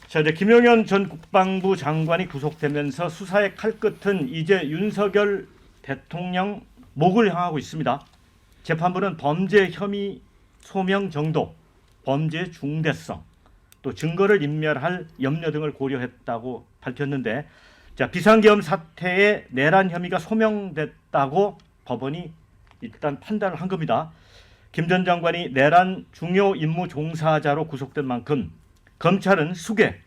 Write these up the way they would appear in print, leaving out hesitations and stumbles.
자, 이제 김용현 전 국방부 장관이 구속되면서 수사의 칼끝은 이제 윤석열 대통령 목을 향하고 있습니다. 재판부는 범죄 혐의 소명 정도, 범죄의 중대성, 또 증거를 인멸할 염려 등을 고려했다고 밝혔는데, 자, 비상계엄 사태에 내란 혐의가 소명됐다고 법원이 일단 판단을 한 겁니다. 김 전 장관이 내란 중요 임무 종사자로 구속된 만큼 검찰은 수괴,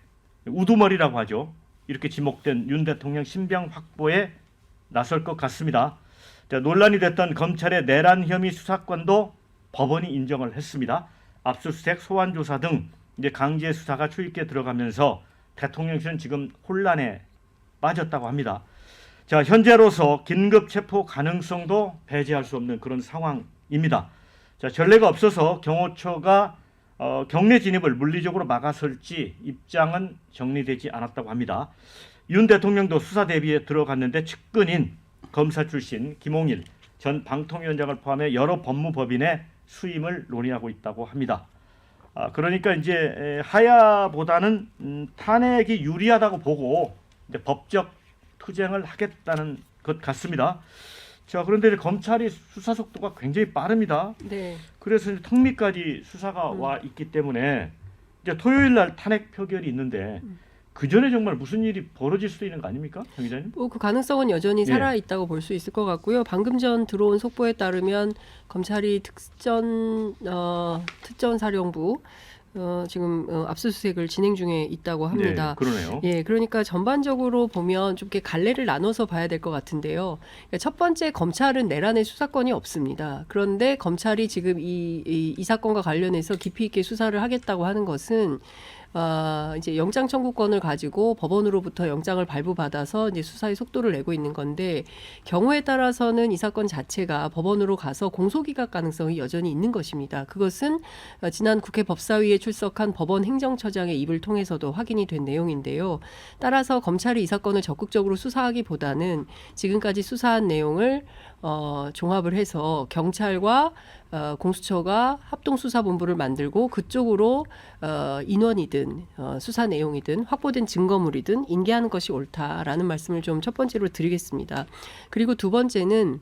우두머리라고 하죠. 이렇게 지목된 윤 대통령 신병 확보에 나설 것 같습니다. 자, 논란이 됐던 검찰의 내란 혐의 수사권도 법원이 인정을 했습니다. 압수수색, 소환조사 등 이제 강제 수사가 초입기에 들어가면서 대통령실은 지금 혼란에 빠졌다고 합니다. 자, 현재로서 긴급 체포 가능성도 배제할 수 없는 그런 상황입니다. 자, 전례가 없어서 경호처가 경내 진입을 물리적으로 막아설지 입장은 정리되지 않았다고 합니다. 윤 대통령도 수사 대비에 들어갔는데 측근인 검사 출신 김홍일 전 방통위원장을 포함해 여러 법무법인의 수임을 논의하고 있다고 합니다. 그러니까 이제 하야보다는 탄핵이 유리하다고 보고 이제 법적 투쟁을 하겠다는 것 같습니다. 자, 그런데 이제 검찰이 수사 속도가 굉장히 빠릅니다. 네. 그래서 이제 턱밑까지 수사가 와 있기 때문에 이제 토요일 날 탄핵 표결이 있는데 그 전에 정말 무슨 일이 벌어질 수도 있는 거 아닙니까, 정 기자님? 그 가능성은 여전히 살아 있다고 볼 수 있을 것 같고요. 방금 전 들어온 속보에 따르면 검찰이 특전사령부 지금 압수수색을 진행 중에 있다고 합니다. 네, 그러네요. 예, 그러니까 전반적으로 보면 좀 이렇게 갈래를 나눠서 봐야 될 것 같은데요. 그러니까 첫 번째, 검찰은 내란의 수사권이 없습니다. 그런데 검찰이 지금 이 사건과 관련해서 깊이 있게 수사를 하겠다고 하는 것은 이제 영장 청구권을 가지고 법원으로부터 영장을 발부받아서 이제 수사의 속도를 내고 있는 건데, 경우에 따라서는 이 사건 자체가 법원으로 가서 공소기각 가능성이 여전히 있는 것입니다. 그것은 지난 국회 법사위에 출석한 법원 행정처장의 입을 통해서도 확인이 된 내용인데요. 따라서 검찰이 이 사건을 적극적으로 수사하기보다는 지금까지 수사한 내용을 종합을 해서 경찰과 공수처가 합동수사본부를 만들고 그쪽으로 인원이든 수사 내용이든 확보된 증거물이든 인계하는 것이 옳다라는 말씀을 좀 첫 번째로 드리겠습니다. 그리고 두 번째는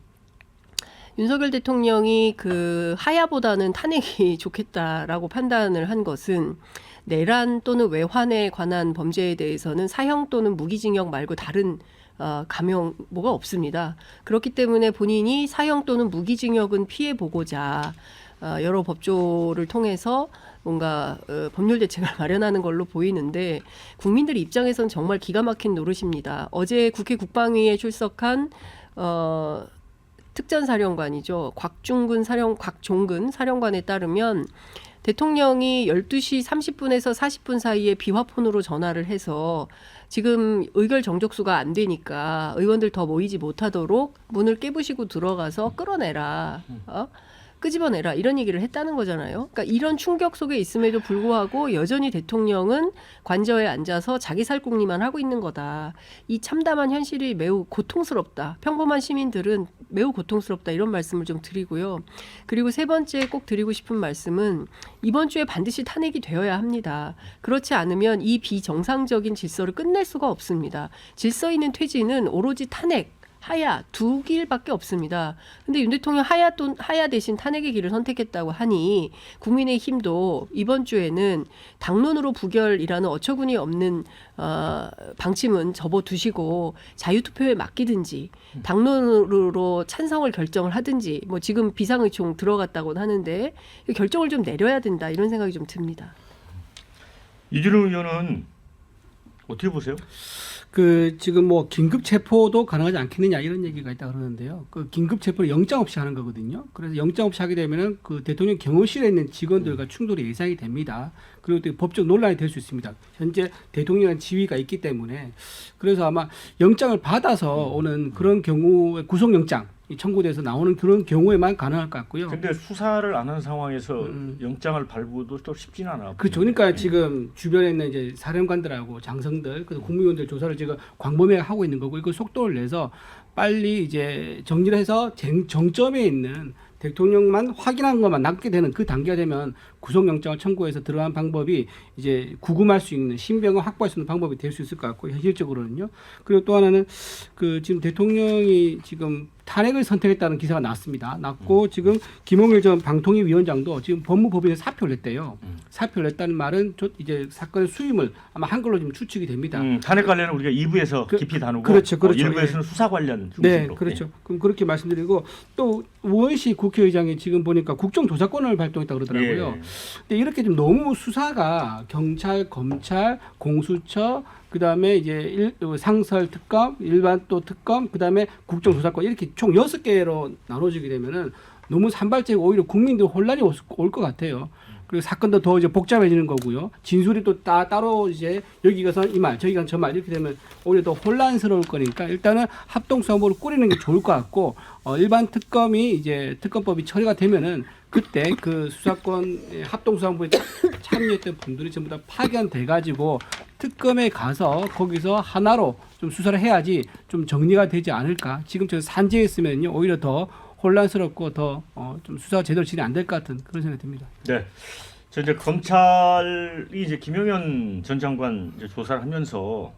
윤석열 대통령이 그 하야보다는 탄핵이 좋겠다라고 판단을 한 것은 내란 또는 외환에 관한 범죄에 대해서는 사형 또는 무기징역 말고 다른 감형 뭐가 없습니다. 그렇기 때문에 본인이 사형 또는 무기징역은 피해보고자 여러 법조를 통해서 뭔가 법률 대책을 마련하는 걸로 보이는데, 국민들 입장에선 정말 기가 막힌 노릇입니다. 어제 국회 국방위에 출석한 특전사령관이죠. 곽종근 사령관에 따르면 대통령이 12시 30분에서 40분 사이에 비화폰으로 전화를 해서 지금 의결 정족수가 안 되니까 의원들 더 모이지 못하도록 문을 깨부시고 들어가서 끌어내라. 끄집어내라, 이런 얘기를 했다는 거잖아요. 그러니까 이런 충격 속에 있음에도 불구하고 여전히 대통령은 관저에 앉아서 자기 살궁리만 하고 있는 거다. 이 참담한 현실이 매우 고통스럽다. 평범한 시민들은 매우 고통스럽다, 이런 말씀을 좀 드리고요. 그리고 세 번째 꼭 드리고 싶은 말씀은 이번 주에 반드시 탄핵이 되어야 합니다. 그렇지 않으면 이 비정상적인 질서를 끝낼 수가 없습니다. 질서 있는 퇴진은 오로지 탄핵, 하야 두 길밖에 없습니다. 근데 윤 대통령 하야 대신 탄핵의 길을 선택했다고 하니 국민의힘도 이번 주에는 당론으로 부결이라는 어처구니 없는 방침은 접어두시고 자유투표에 맡기든지 당론으로 찬성을 결정을 하든지, 뭐 지금 비상의총 들어갔다고는 하는데 결정을 좀 내려야 된다, 이런 생각이 좀 듭니다. 이준우 의원은 어떻게 보세요? 지금 뭐 긴급 체포도 가능하지 않겠느냐 이런 얘기가 있다 그러는데요. 그 긴급 체포를 영장 없이 하는 거거든요. 그래서 영장 없이 하게 되면은 그 대통령 경호실에 있는 직원들과 충돌이 예상이 됩니다. 그리고 또 법적 논란이 될 수 있습니다. 현재 대통령의 지위가 있기 때문에. 그래서 아마 영장을 받아서 오는 그런 경우에 구속영장 청구돼서 나오는 그런 경우에만 가능할 것 같고요. 근데 수사를 안 한 상황에서 영장을 발부도 또 쉽지는 않아. 그렇죠. 그러니까 지금 주변에 있는 이제 사령관들하고 장성들, 그래서 국무위원들 조사를 지금 광범위하게 하고 있는 거고, 이거 속도를 내서 빨리 이제 정리를 해서 정점에 있는 대통령만 확인한 것만 남게 되는 그 단계가 되면 구속영장을 청구해서 들어간 방법이 이제 구금할 수 있는 신병을 확보할 수 있는 방법이 될 수 있을 것 같고 현실적으로는요. 그리고 또 하나는 그 지금 대통령이 지금 탄핵을 선택했다는 기사가 났고 지금 김홍일 전 방통위 위원장도 지금 법무법인에 사표를 냈대요. 사표를 냈다는 말은 이제 사건의 수임을 아마 한걸로 좀 추측이 됩니다. 탄핵 관련은 우리가 2부에서 깊이 다루고 그렇죠. 1부에서는 수사 관련 중심으로. 네, 그렇죠. 그럼 그렇게 말씀드리고 또 우원시 국회의장이 지금 보니까 국정조사권을 발동했다 그러더라고요. 예. 근데 이렇게 좀 너무 수사가 경찰, 검찰, 공수처 그다음에 이제 상설 특검, 일반 또 특검, 그다음에 국정조사권 이렇게 총 6개로 나눠지게 되면은 너무 산발적이고 오히려 국민들 혼란이 올 것 같아요. 그리고 사건도 더 이제 복잡해지는 거고요. 진술이 또 따로 이제 여기 가서 이 말, 저기 가서 저 말 이렇게 되면 오히려 더 혼란스러울 거니까 일단은 합동수사본부를 꾸리는 게 좋을 것 같고 일반 특검이 이제 특검법이 처리가 되면은 그때 그 수사권 합동수사본부에 참여했던 분들이 전부 다 파견돼 가지고 특검에 가서 거기서 하나로 좀 수사를 해야지 좀 정리가 되지 않을까. 지금 저 산재에 있으면요 오히려 더 혼란스럽고 더 좀 수사가 제대로 진행 안 될 것 같은 그런 생각이 듭니다. 네. 저 이제 검찰이 이제 김용현 전 장관 이제 조사를 하면서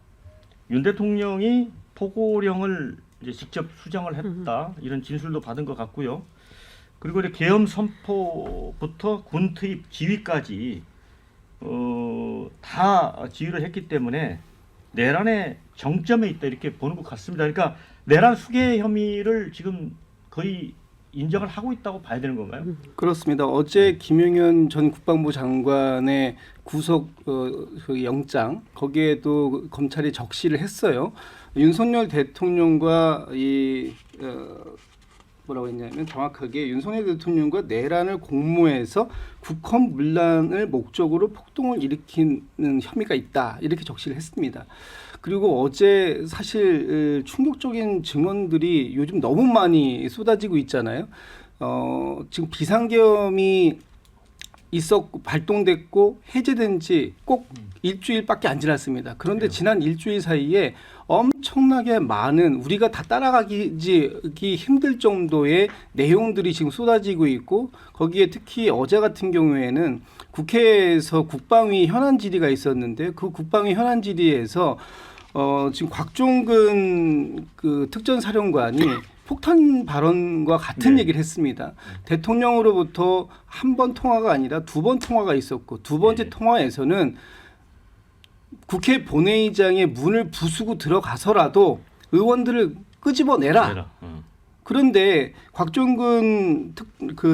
윤 대통령이 포고령을 이제 직접 수정을 했다 이런 진술도 받은 것 같고요. 그리고 이제 계엄 선포부터 군 투입 지휘까지 다 지휘를 했기 때문에 내란의 정점에 있다 이렇게 보는 것 같습니다. 그러니까 내란 수괴 혐의를 지금 거의 인정을 하고 있다고 봐야 되는 건가요? 그렇습니다. 어제 김용현 전 국방부 장관의 구속 그 영장 거기에도 검찰이 적시를 했어요. 윤석열 대통령과 뭐라고 했냐면 정확하게 윤석열 대통령과 내란을 공모해서 국헌 문란을 목적으로 폭동을 일으키는 혐의가 있다 이렇게 적시를 했습니다. 그리고 어제 사실 충격적인 증언들이 요즘 너무 많이 쏟아지고 있잖아요. 지금 비상계엄이 있었고 발동됐고 해제된 지 꼭 일주일밖에 안 지났습니다. 그런데 지난 일주일 사이에 엄청나게 많은 우리가 다 따라가기 힘들 정도의 내용들이 지금 쏟아지고 있고 거기에 특히 어제 같은 경우에는 국회에서 국방위 현안 질의가 있었는데 그 국방위 현안 질의에서 지금 곽종근 그 특전사령관이 폭탄 발언과 같은 얘기를 했습니다. 대통령으로부터 한 번 통화가 아니라 2번 통화가 있었고 두 번째 통화에서는 국회 본회의장에 문을 부수고 들어가서라도 의원들을 끄집어내라. 그런데 곽종근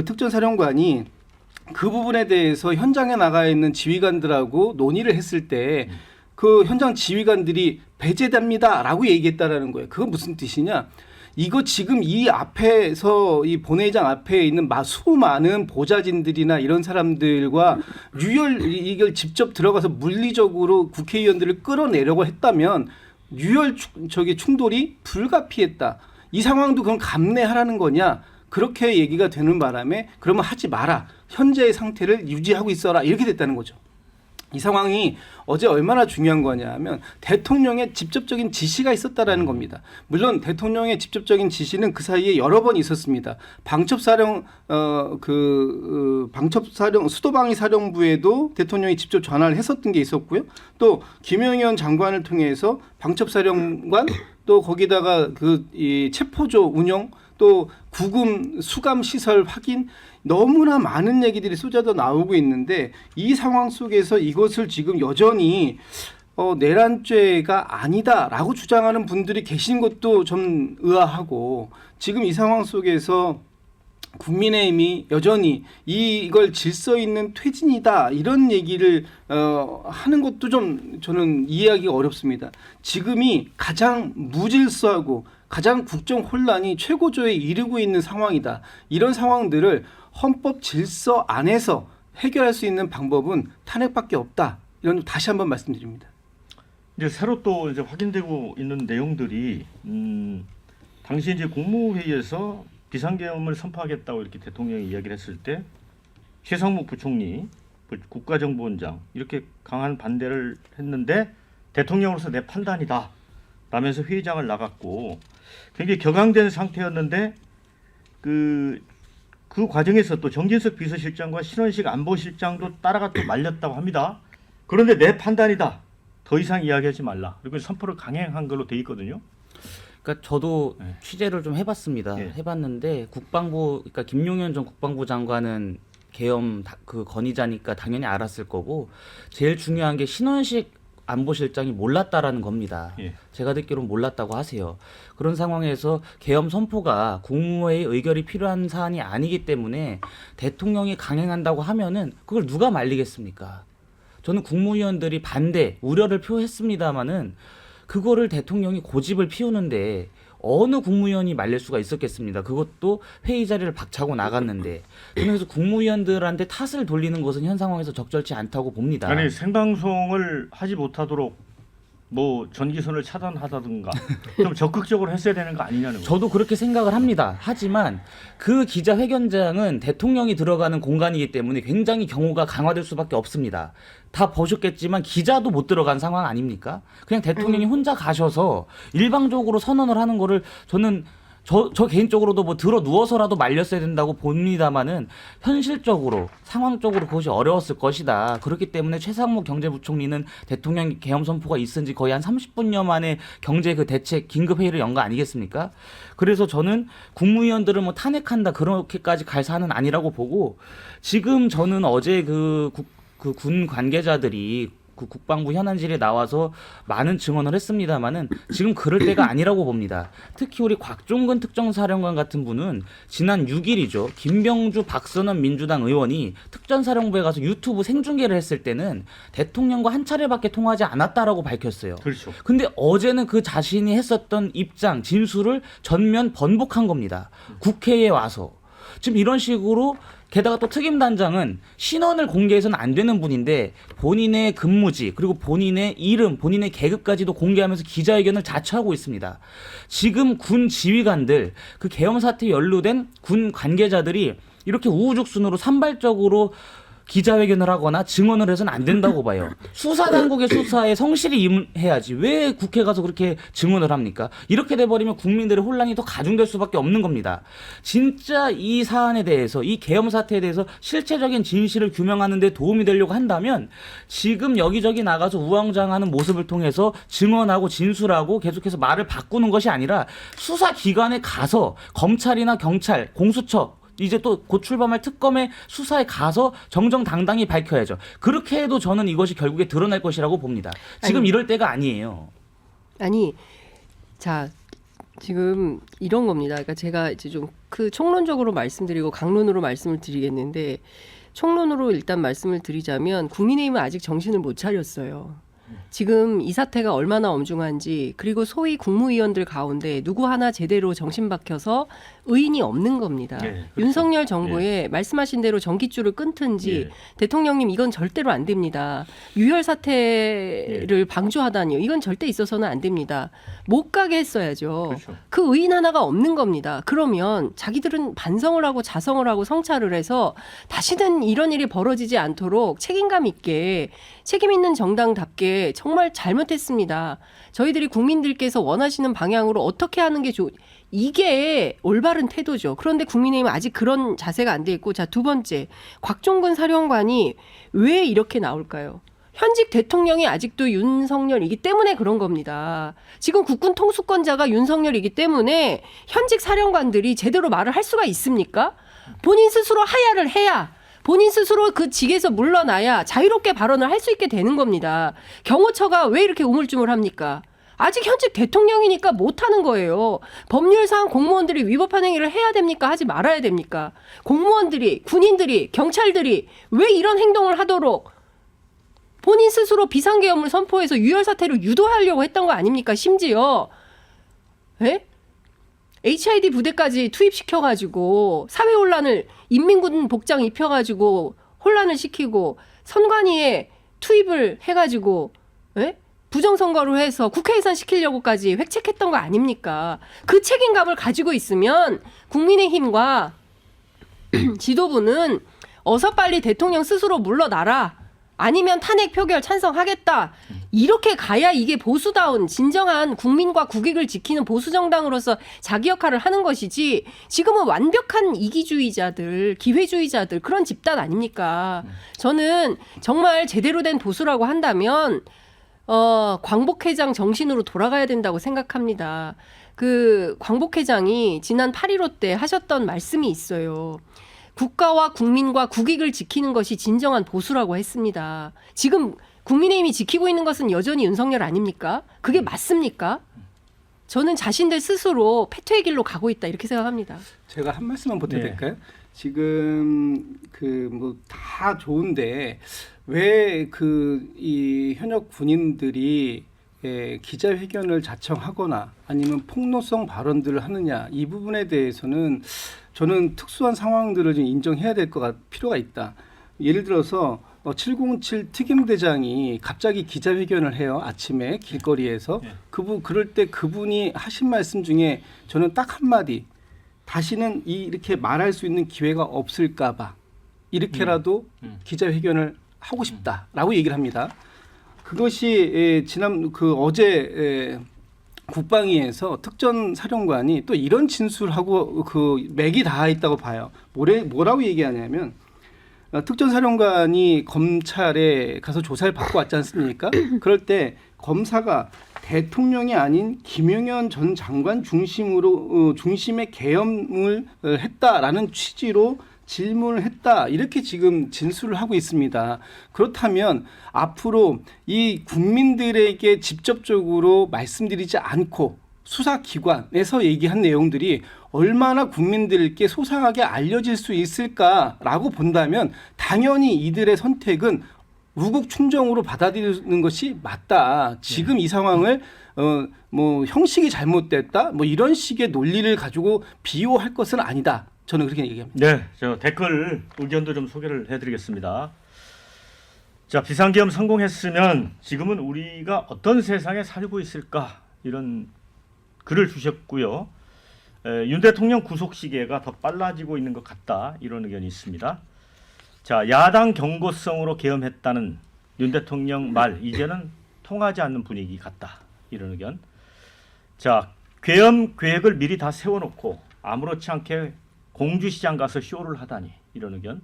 특전사령관이 그 부분에 대해서 현장에 나가 있는 지휘관들하고 논의를 했을 때 그 현장 지휘관들이 배제됩니다라고 얘기했다라는 거예요. 그건 무슨 뜻이냐? 이거 지금 이 앞에서 이 본회의장 앞에 있는 수많은 보좌진들이나 이런 사람들과 이걸 직접 들어가서 물리적으로 국회의원들을 끌어내려고 했다면 충돌이 불가피했다. 이 상황도 그럼 감내하라는 거냐? 그렇게 얘기가 되는 바람에 그러면 하지 마라. 현재의 상태를 유지하고 있어라. 이렇게 됐다는 거죠. 이 상황이 어제 얼마나 중요한 거냐면 대통령의 직접적인 지시가 있었다라는 겁니다. 물론 대통령의 직접적인 지시는 그 사이에 여러 번 있었습니다. 수도방위 사령부에도 대통령이 직접 전화를 했었던 게 있었고요. 또 김용현 장관을 통해서 방첩사령관 또 거기다가 이 체포조 운영 또 구금 수감 시설 확인 너무나 많은 얘기들이 쏟아져 나오고 있는데 이 상황 속에서 이것을 지금 여전히 내란죄가 아니다라고 주장하는 분들이 계신 것도 좀 의아하고 지금 이 상황 속에서 국민의힘이 여전히 이걸 질서 있는 퇴진이다 이런 얘기를 하는 것도 좀 저는 이해하기가 어렵습니다. 지금이 가장 무질서하고 가장 국정 혼란이 최고조에 이르고 있는 상황이다. 이런 상황들을 헌법 질서 안에서 해결할 수 있는 방법은 탄핵밖에 없다. 이런 다시 한번 말씀드립니다. 이제 새로 또 이제 확인되고 있는 내용들이 당시 이제 국무회의에서 비상계엄을 선포하겠다고 이렇게 대통령이 이야기를 했을 때 최상목 부총리, 국가정보원장 이렇게 강한 반대를 했는데 대통령으로서 내 판단이다 라면서 회의장을 나갔고 굉장히 격앙된 상태였는데 그 그 과정에서 또 정진석 비서실장과 신원식 안보실장도 따라가 또 말렸다고 합니다. 그런데 내 판단이다. 더 이상 이야기하지 말라. 그리고 선포를 강행한 걸로 돼 있거든요. 그러니까 저도 네. 취재를 좀 해봤습니다. 네. 해봤는데 그러니까 김용현 전 국방부 장관은 계엄 그 건의자니까 당연히 알았을 거고 제일 중요한 게 신원식 안보실장이 몰랐다라는 겁니다. 예. 제가 듣기로는 몰랐다고 하세요. 그런 상황에서 계엄 선포가 국무회의 의결이 필요한 사안이 아니기 때문에 대통령이 강행한다고 하면은 그걸 누가 말리겠습니까? 저는 국무위원들이 반대, 우려를 표했습니다마는 그거를 대통령이 고집을 피우는데 어느 국무위원이 말릴 수가 있었겠습니다. 그것도 회의 자리를 박차고 나갔는데 저는 그래서 국무위원들한테 탓을 돌리는 것은 현 상황에서 적절치 않다고 봅니다. 아니 생방송을 하지 못하도록 뭐 전기선을 차단하다든가 좀 적극적으로 했어야 되는 거 아니냐는 거죠. 저도 그렇게 생각을 합니다. 하지만 그 기자회견장은 대통령이 들어가는 공간이기 때문에 굉장히 경호가 강화될 수밖에 없습니다. 다 보셨겠지만 기자도 못 들어간 상황 아닙니까? 그냥 대통령이 혼자 가셔서 일방적으로 선언을 하는 거를 저는 저 개인적으로도 뭐 들어 누워서라도 말렸어야 된다고 봅니다만은 현실적으로 상황적으로 그것이 어려웠을 것이다. 그렇기 때문에 최상무 경제부총리는 대통령 계엄 선포가 있은 지 거의 한 30분여 만에 경제 그 대책 긴급 회의를 연 거 아니겠습니까? 그래서 저는 국무위원들을 뭐 탄핵한다 그렇게까지 갈 사안은 아니라고 보고 지금 저는 어제 그 군 관계자들이 그 국방부 현안실에 나와서 많은 증언을 했습니다마는 지금 그럴 때가 아니라고 봅니다. 특히 우리 곽종근 특전사령관 같은 분은 지난 6일이죠. 김병주 박선원 민주당 의원이 특전사령부에 가서 유튜브 생중계를 했을 때는 대통령과 한 차례밖에 통하지 않았다라고 밝혔어요. 그렇죠. 근데 어제는 그 자신이 했었던 입장, 진술을 전면 번복한 겁니다. 국회에 와서. 지금 이런 식으로 게다가 또 특임단장은 신원을 공개해서는 안 되는 분인데 본인의 근무지 그리고 본인의 이름, 본인의 계급까지도 공개하면서 기자회견을 자처하고 있습니다. 지금 군 지휘관들, 그 계엄 사태에 연루된 군 관계자들이 이렇게 우후죽순으로 산발적으로 기자회견을 하거나 증언을 해서는 안 된다고 봐요. 수사당국의 수사에 성실히 임해야지 왜 국회 가서 그렇게 증언을 합니까? 이렇게 돼버리면 국민들의 혼란이 더 가중될 수밖에 없는 겁니다. 진짜 이 사안에 대해서 이 계엄 사태에 대해서 실체적인 진실을 규명하는 데 도움이 되려고 한다면 지금 여기저기 나가서 우왕좌왕하는 모습을 통해서 증언하고 진술하고 계속해서 말을 바꾸는 것이 아니라 수사기관에 가서 검찰이나 경찰, 공수처 이제 또 곧 출범할 특검의 수사에 가서 정정당당히 밝혀야죠. 그렇게 해도 저는 이것이 결국에 드러날 것이라고 봅니다. 지금 아니, 이럴 때가 아니에요. 아니, 자, 지금 이런 겁니다. 그러니까 제가 이제 좀 그 총론적으로 말씀드리고 강론으로 말씀을 드리겠는데 총론으로 일단 말씀을 드리자면 국민의힘은 아직 정신을 못 차렸어요. 지금 이 사태가 얼마나 엄중한지 그리고 소위 국무위원들 가운데 누구 하나 제대로 정신 박혀서 의인이 없는 겁니다. 예, 그렇죠. 윤석열 정부에 말씀하신 대로 전깃줄을 끊든지 예. 대통령님 이건 절대로 안 됩니다. 유혈 사태를 방조하다니요. 이건 절대 있어서는 안 됩니다. 못 가게 했어야죠. 그렇죠. 그 의인 하나가 없는 겁니다. 그러면 자기들은 반성을 하고 자성을 하고 성찰을 해서 다시는 이런 일이 벌어지지 않도록 책임감 있게 책임 있는 정당답게 정말 잘못했습니다. 저희들이 국민들께서 원하시는 방향으로 어떻게 하는 게 이게 올바른 태도죠. 그런데 국민의힘은 아직 그런 자세가 안 돼 있고 자, 두 번째 곽종근 사령관이 왜 이렇게 나올까요? 현직 대통령이 아직도 윤석열이기 때문에 그런 겁니다. 지금 국군 통수권자가 윤석열이기 때문에 현직 사령관들이 제대로 말을 할 수가 있습니까? 본인 스스로 하야를 해야 본인 스스로 그 직에서 물러나야 자유롭게 발언을 할 수 있게 되는 겁니다. 경호처가 왜 이렇게 우물쭈물합니까? 아직 현직 대통령이니까 못하는 거예요. 법률상 공무원들이 위법한 행위를 해야 됩니까? 하지 말아야 됩니까? 공무원들이, 군인들이, 경찰들이 왜 이런 행동을 하도록 본인 스스로 비상계엄을 선포해서 유혈 사태를 유도하려고 했던 거 아닙니까? 심지어 에? HID 부대까지 투입시켜가지고 사회 혼란을 인민군 복장 입혀가지고 혼란을 시키고 선관위에 투입을 해가지고 에? 부정선거로 해서 국회 예산 시키려고까지 획책했던 거 아닙니까? 그 책임감을 가지고 있으면 국민의힘과 지도부는 어서 빨리 대통령 스스로 물러나라. 아니면 탄핵 표결 찬성하겠다. 이렇게 가야 이게 보수다운 진정한 국민과 국익을 지키는 보수 정당으로서 자기 역할을 하는 것이지 지금은 완벽한 이기주의자들, 기회주의자들 그런 집단 아닙니까? 저는 정말 제대로 된 보수라고 한다면 광복회장 정신으로 돌아가야 된다고 생각합니다. 그 광복회장이 지난 8.15 때 하셨던 말씀이 있어요. 국가와 국민과 국익을 지키는 것이 진정한 보수라고 했습니다. 지금 국민의힘이 지키고 있는 것은 여전히 윤석열 아닙니까? 그게 맞습니까? 저는 자신들 스스로 패퇴의 길로 가고 있다 이렇게 생각합니다. 제가 한 말씀만 보태도 네. 될까요? 지금 그 뭐 다 좋은데 왜 이 현역 군인들이 기자회견을 자청하거나 아니면 폭로성 발언들을 하느냐 이 부분에 대해서는 저는 특수한 상황들을 좀 인정해야 될 필요가 있다. 예를 들어서 707 특임대장이 갑자기 기자회견을 해요. 아침에 길거리에서. 네. 그럴 때 그분이 하신 말씀 중에 저는 딱 한마디 다시는 이렇게 말할 수 있는 기회가 없을까 봐 이렇게라도 기자회견을 하고 싶다라고 얘기를 합니다. 그것이 어제 국방위에서 특전사령관이 또 이런 진술하고 맥이 닿아 있다고 봐요. 뭐라고 얘기하냐면 특전사령관이 검찰에 가서 조사를 받고 왔지 않습니까? 그럴 때 검사가 대통령이 아닌 김용현 전 장관 중심의 계엄을 했다라는 취지로 질문을 했다 이렇게 지금 진술을 하고 있습니다. 그렇다면 앞으로 이 국민들에게 직접적으로 말씀드리지 않고 수사기관에서 얘기한 내용들이 얼마나 국민들께 소상하게 알려질 수 있을까라고 본다면 당연히 이들의 선택은 우국 충정으로 받아들이는 것이 맞다. 지금 이 상황을 뭐 형식이 잘못됐다. 뭐 이런 식의 논리를 가지고 비호할 것은 아니다. 저는 그렇게 얘기합니다. 네, 저 댓글 의견도 좀 소개를 해드리겠습니다. 자, 비상계엄 성공했으면 지금은 우리가 어떤 세상에 살고 있을까 이런 글을 주셨고요. 윤 대통령 구속 시계가 더 빨라지고 있는 것 같다 이런 의견이 있습니다. 자, 야당 경고성으로 계엄했다는 윤 대통령 말 이제는 통하지 않는 분위기 같다 이런 의견. 자, 계엄 계획을 미리 다 세워놓고 아무렇지 않게 공주시장 가서 쇼를 하다니 이런 의견.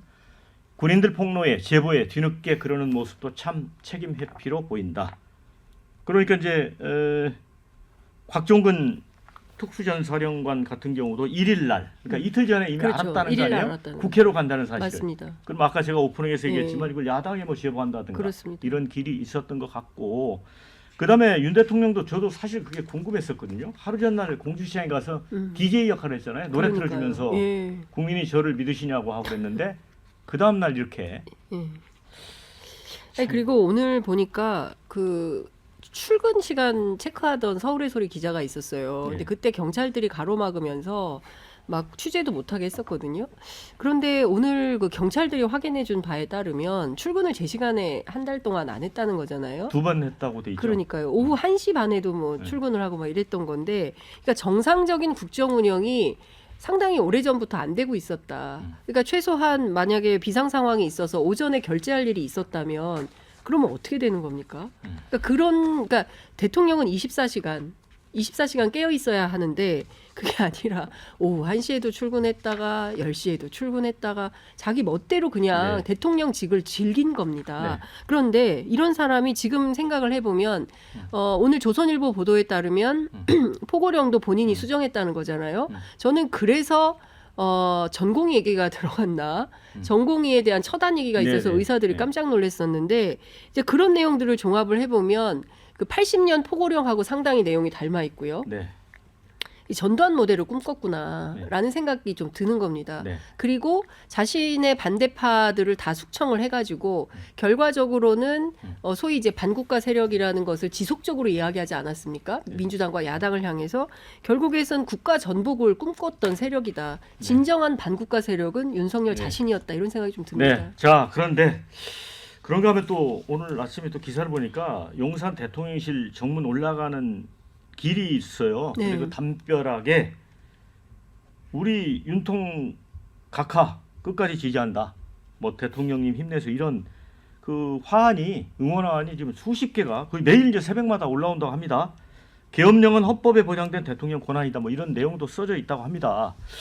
군인들 폭로에 제보에 뒤늦게 그러는 모습도 참 책임 회피로 보인다. 그러니까 이제 곽종근 특수전사령관 같은 경우도 1일 날, 그러니까 이틀 전에 이미 그렇죠. 알았다는 거 1일 날 아니에요? 알았다는 국회로 간다는 사실을. 맞습니다. 그럼 아까 제가 오프닝에서 예. 얘기했지만 이걸 야당에 뭐 제보한다든가 그렇습니다. 이런 길이 있었던 것 같고, 그다음에 윤 대통령도 저도 사실 그게 궁금했었거든요. 하루 전날 공주시장에 가서 DJ 역할을 했잖아요. 노래 그러니까요. 틀어주면서 예. 국민이 저를 믿으시냐고 하고 그랬는데 그 다음 날 이렇게 아니, 그리고 오늘 보니까 그 출근 시간 체크하던 서울의 소리 기자가 있었어요. 근데 예. 그때 경찰들이 가로막으면서 막 취재도 못하게 했었거든요. 그런데 오늘 그 경찰들이 확인해준 바에 따르면 출근을 제 시간에 한 달 동안 안 했다는 거잖아요. 2번 했다고 돼 있죠. 그러니까요. 오후 1시 반에도 뭐 네. 출근을 하고 막 이랬던 건데, 그러니까 정상적인 국정 운영이 상당히 오래전부터 안 되고 있었다. 그러니까 최소한 만약에 비상 상황이 있어서 오전에 결재할 일이 있었다면 그러면 어떻게 되는 겁니까? 그러니까 대통령은 24시간 깨어 있어야 하는데 그게 아니라 오후 1시에도 출근했다가 10시에도 출근했다가 자기 멋대로 그냥 네. 대통령직을 즐긴 겁니다. 네. 그런데 이런 사람이 지금 생각을 해보면 오늘 조선일보 보도에 따르면 포고령도 본인이 수정했다는 거잖아요. 저는 그래서 전공의 얘기가 들어갔나? 전공의에 대한 처단 얘기가 있어서 네네. 의사들이 네. 깜짝 놀랐었는데 이제 그런 내용들을 종합을 해보면 그 80년 포고령하고 상당히 내용이 닮아 있고요. 네. 이 전두환 모델을 꿈꿨구나라는 생각이 좀 드는 겁니다. 네. 그리고 자신의 반대파들을 다 숙청을 해가지고 결과적으로는 소위 이제 반국가 세력이라는 것을 지속적으로 이야기하지 않았습니까? 민주당과 야당을 향해서 결국에선 국가 전복을 꿈꿨던 세력이다. 진정한 반국가 세력은 윤석열 네. 자신이었다. 이런 생각이 좀 듭니다. 네. 자, 그런데 그런가 하면 또 오늘 아침에 또 기사를 보니까 용산 대통령실 정문 올라가는 길이 있어요. 네. 그리고 담벼락에 우리 윤통 각하 끝까지 지지한다. 뭐 대통령님 힘내서 이런 그 화환이 응원화환이 지금 수십 개가 거의 매일 이제 새벽마다 올라온다고 합니다. 계엄령은 헌법에 보장된 대통령 권한이다. 뭐 이런 내용도 써져 있다고 합니다.